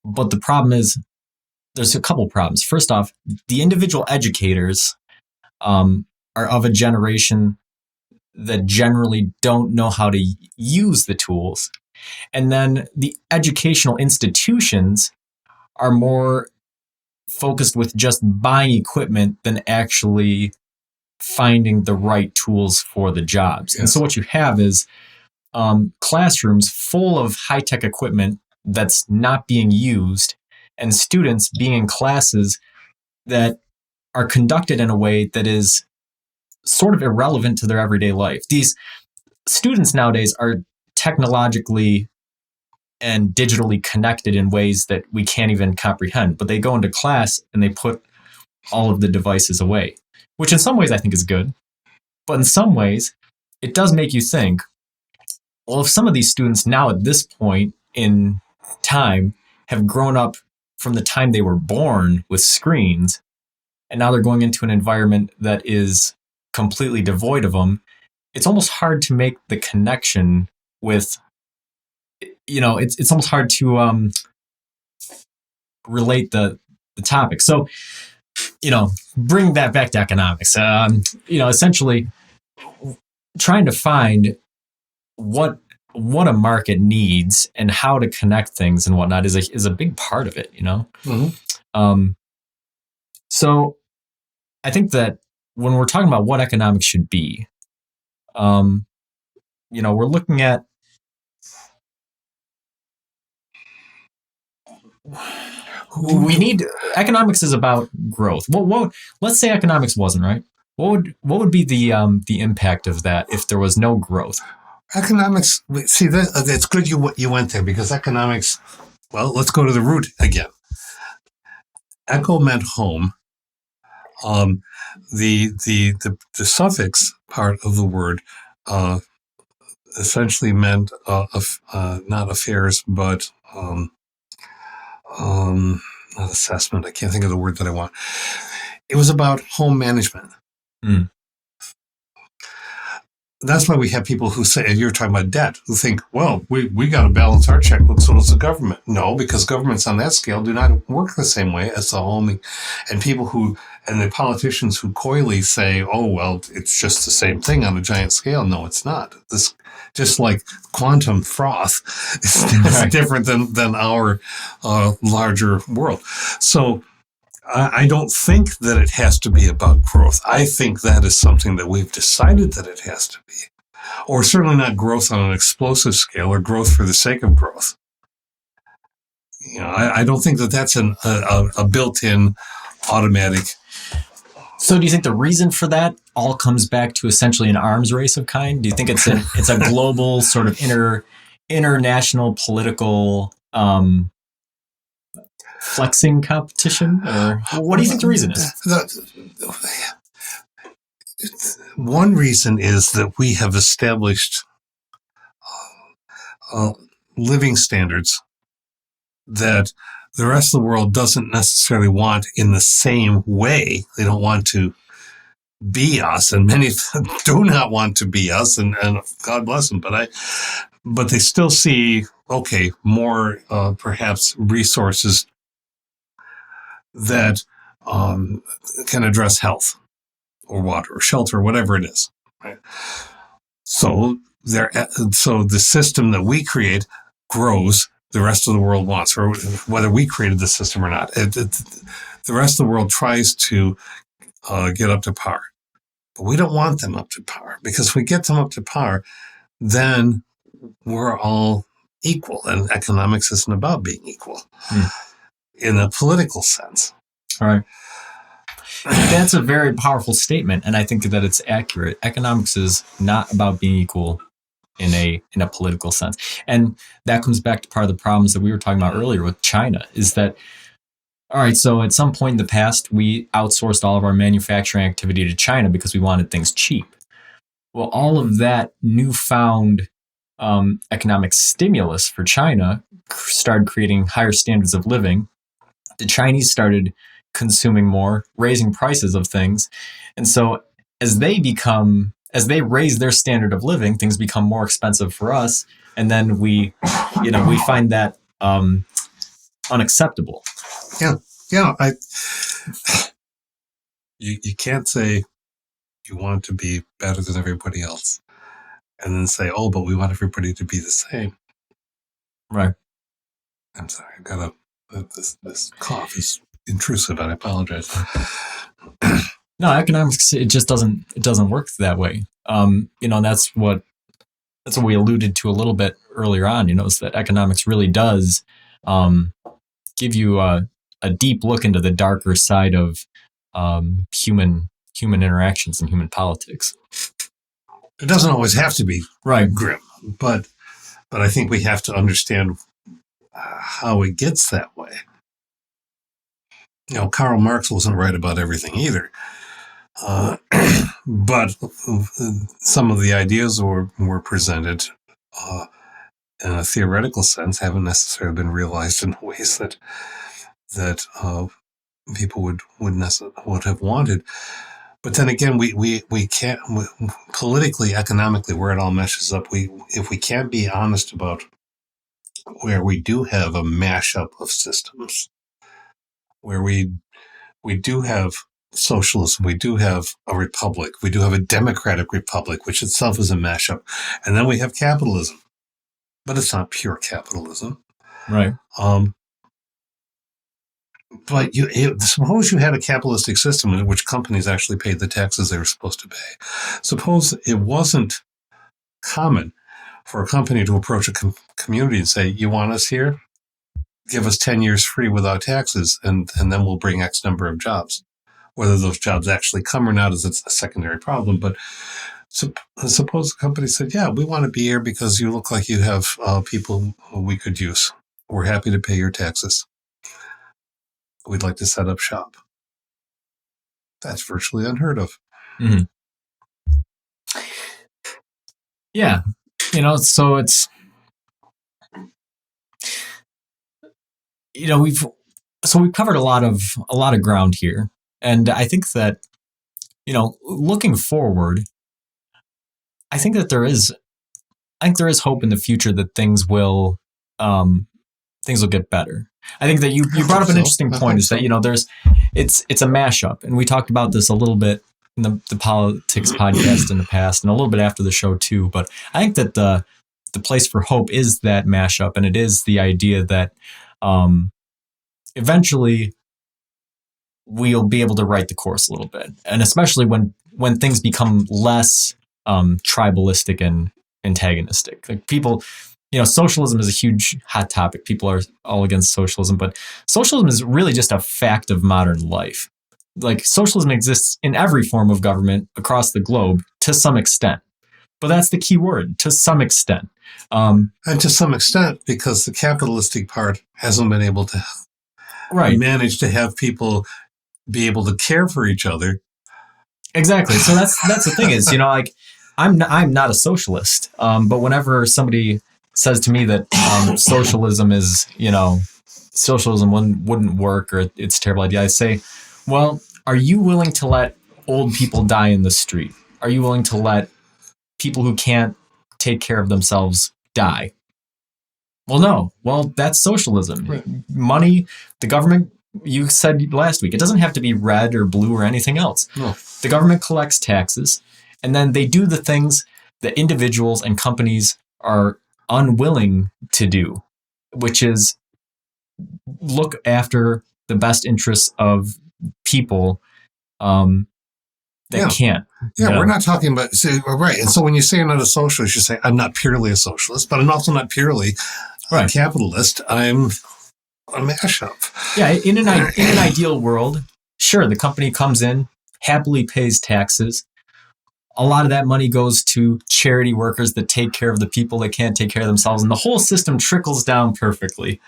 But the problem is there's a couple problems. First off, the individual educators are of a generation that generally don't know how to use the tools. And then the educational institutions are more focused with just buying equipment than actually finding the right tools for the jobs. Yes. And so what you have is classrooms full of high-tech equipment that's not being used and students being in classes that are conducted in a way that is sort of irrelevant to their everyday life. These students nowadays are technologically and digitally connected in ways that we can't even comprehend. But they go into class and they put all of the devices away, which in some ways I think is good. But in some ways, it does make you think, well, if some of these students now at this point in time have grown up from the time they were born with screens, and now they're going into an environment that is completely devoid of them, it's almost hard to make the connection with, it's almost hard to relate the topic. So, bring that back to economics. Essentially trying to find what a market needs and how to connect things and whatnot is a big part of it, Mm-hmm. So I think that when we're talking about what economics should be, we're looking at economics is about growth. What let's say economics wasn't right. What would be the impact of that if there was no growth? Economics. See, it's good you went there because economics. Well, let's go to the root again. Echo meant home. The suffix part of the word essentially meant not affairs, but not assessment. I can't think of the word that I want. It was about home management. Mm. That's why we have people who say, you're talking about debt, who think, well, we got to balance our checkbook, so does the government. No, because governments on that scale do not work the same way as the home. And the politicians who coyly say, oh, well, it's just the same thing on a giant scale. No, it's not. This, just like quantum froth, is different than our larger world. So I don't think that it has to be about growth. I think that is something that we've decided that it has to be. Or certainly not growth on an explosive scale or growth for the sake of growth. I don't think that that's a built-in automatic. So do you think the reason for that all comes back to essentially an arms race of kind? Do you think it's a global sort of international political flexing competition? Or what do you think the reason is? One reason is that we have established living standards that the rest of the world doesn't necessarily want in the same way. They don't want to be us, and many do not want to be us, and God bless them. But they still see, okay, more perhaps resources that can address health or water or shelter or whatever it is. Right? So the system that we create grows. The rest of the world wants, or whether we created the system or not. The rest of the world tries to get up to par. But we don't want them up to par, because if we get them up to par, then we're all equal. And economics isn't about being equal in a political sense. All right. That's a very powerful statement, and I think that it's accurate. Economics is not about being equal in a political sense. And that comes back to part of the problems that we were talking about earlier with China, is that, all right, so at some point in the past, we outsourced all of our manufacturing activity to China because we wanted things cheap. Well, all of that newfound economic stimulus for China started creating higher standards of living. The Chinese started consuming more, raising prices of things. And so as they raise their standard of living, things become more expensive for us. And then we find that unacceptable. Yeah. You can't say you want to be better than everybody else and then say, oh, but we want everybody to be the same. Right. I'm sorry. I got this cough is intrusive. I apologize. No, economics, it just doesn't work that way. That's what we alluded to a little bit earlier on, is that economics really does give you a deep look into the darker side of human interactions and human politics. It doesn't always have to be right grim, but I think we have to understand how it gets that way. Karl Marx wasn't right about everything either. But some of the ideas were presented in a theoretical sense haven't necessarily been realized in ways that people would have wanted. But then again, we can't politically, economically, where it all meshes up. If we can't be honest about where we do have a mashup of systems, where we do have socialism, we do have a republic, we do have a democratic republic, which itself is a mashup, and then we have capitalism, but it's not pure capitalism, right? But suppose you had a capitalistic system in which companies actually paid the taxes they were supposed to pay. Suppose it wasn't common for a company to approach a community and say, you want us here? Give us 10 years free without taxes, and then we'll bring X number of jobs. Whether those jobs actually come or not is a secondary problem. But suppose the company said, yeah, we want to be here because you look like you have people who we could use. We're happy to pay your taxes. We'd like to set up shop. That's virtually unheard of. Mm-hmm. Yeah. So it's, we've covered a lot of ground here. And I think that, looking forward, I think there is hope in the future that things will get better. I think that you brought up an interesting point, is that, it's a mashup. And we talked about this a little bit in the politics podcast in the past, and a little bit after the show too. But I think that the place for hope is that mashup. And it is the idea that eventually we'll be able to right the course a little bit. And especially when things become less tribalistic and antagonistic. Like people, socialism is a huge hot topic. People are all against socialism, but socialism is really just a fact of modern life. Like socialism exists in every form of government across the globe to some extent. But that's the key word, to some extent. And to some extent, because the capitalistic part hasn't been able to manage to have people be able to care for each other. Exactly. So that's the thing is, like I'm not a socialist, but whenever somebody says to me that socialism is, socialism wouldn't work or it's a terrible idea, I say, well, are you willing to let old people die in the street? Are you willing to let people who can't take care of themselves die? Well, no. Well, that's socialism. Right. Money, the government, you said last week, it doesn't have to be red or blue or anything else. No. The government collects taxes, and then they do the things that individuals and companies are unwilling to do, which is look after the best interests of people that can't. Yeah, we're not talking about, right. And so when you say you're not a socialist, you say, I'm not purely a socialist, but I'm also not purely a capitalist. I'm a mashup. Yeah, in an ideal world, sure, the company comes in, happily pays taxes. A lot of that money goes to charity workers that take care of the people that can't take care of themselves, and the whole system trickles down perfectly.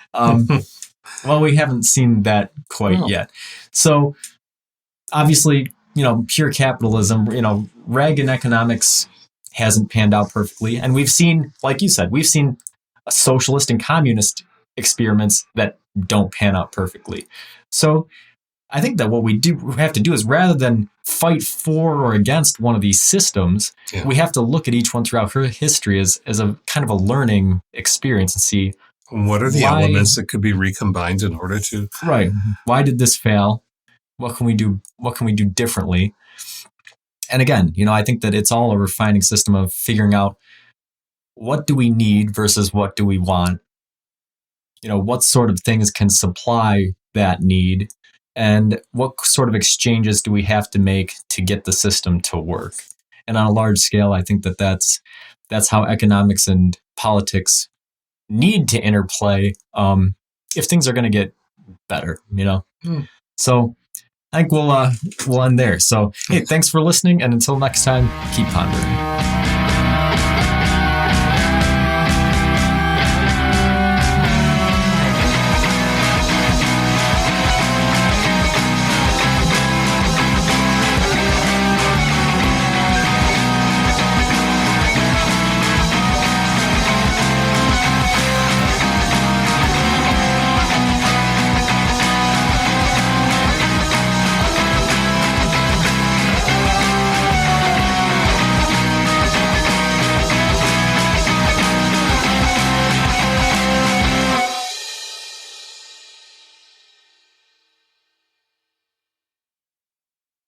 Well, we haven't seen that quite yet. So, obviously, pure capitalism, Reagan economics hasn't panned out perfectly. And we've seen, like you said, socialist and communist experiments that don't pan out perfectly. So I think that what we have to do is, rather than fight for or against one of these systems, we have to look at each one throughout her history as a kind of a learning experience and see what are the elements that could be recombined in order to... Right. Why did this fail? What can we do? What can we do differently? And again, I think that it's all a refining system of figuring out what do we need versus what do we want? What sort of things can supply that need? And what sort of exchanges do we have to make to get the system to work? And on a large scale, I think that that's how economics and politics need to interplay if things are going to get better, So I think we'll end there. So, hey, thanks for listening. And until next time, keep pondering.